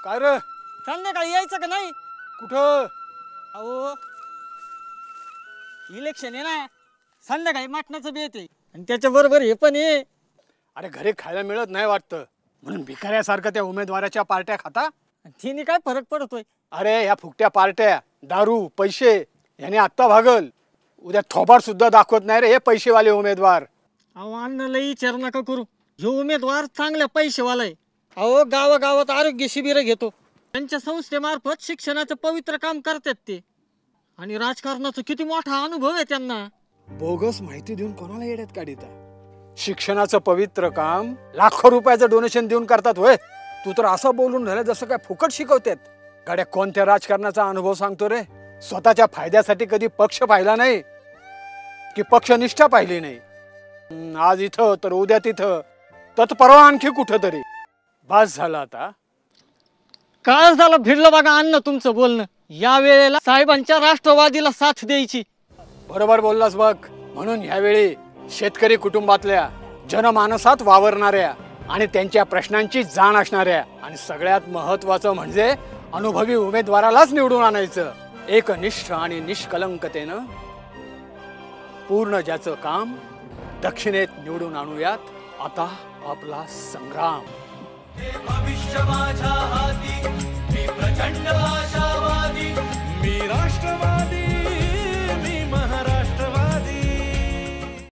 काय रे? संध्याकाळी यायचं का नाही? कुठं? अहो इलेक्शन आहे ना, संध्याकाळी मटणाचं बेत आहे आणि त्याच्या बरोबर हे पण आहे. अरे घरी खायला मिळत नाही वाटतं म्हणून भिकाऱ्यासारखं त्या उमेदवाराच्या पार्ट्या खाता. तिने काय फरक पडतोय? अरे या फुकट्या पार्ट्या, दारू, पैसे याने आत्ता भागल, उद्या थोबाड सुद्धा दाखवत नाही रे हे पैसेवाले उमेदवार. अहो अण्णाला विचार नका करू, हे उमेदवार चांगल्या पैसेवाला आहे. अहो गावागावात आरोग्य शिबिर घेतो, त्यांच्या संस्थेमार्फत शिक्षणाचं पवित्र काम करतात ते, आणि राजकारणाचा किती मोठा अनुभव आहे त्यांना. बोगस माहिती देऊन कोणाला येड्यात काढिता? शिक्षणाचं पवित्र काम लाखो रुपयाचं डोनेशन देऊन करतात होय. तू तर असं बोलून राहिलं जसं काय फुकट शिकवतात. गाड्या कोणत्या राजकारणाचा अनुभव सांगतो रे? स्वतःच्या फायद्यासाठी कधी पक्ष पाहिला नाही की पक्षनिष्ठा पाहिली नाही. आज इथं तर उद्या तिथं, तत्परवा आणखी कुठं तरी. बस झालं आता. काय झालं भिडलं बघा अण्णा तुमचं बोलणं. या वेळेला साहेबांच्या राष्ट्रवादीला साथ द्यायची. बरोबर बोललास बघ. म्हणून ह्यावेळी शेतकरी कुटुंबातल्या जनमानसात वावरणाऱ्या आणि त्यांच्या प्रश्नांची जाण असणाऱ्या आणि सगळ्यात महत्वाचं म्हणजे अनुभवी उमेदवारालाच निवडून आणायचं. एकनिष्ठ आणि निष्कलंकतेनं पूर्ण ज्याचं काम दक्षिणेत निवडून आणूयात. आता आपला संग्राम. भविष्य माझ्या हाती, मी प्रचंड आशावादी, मी राष्ट्रवादी.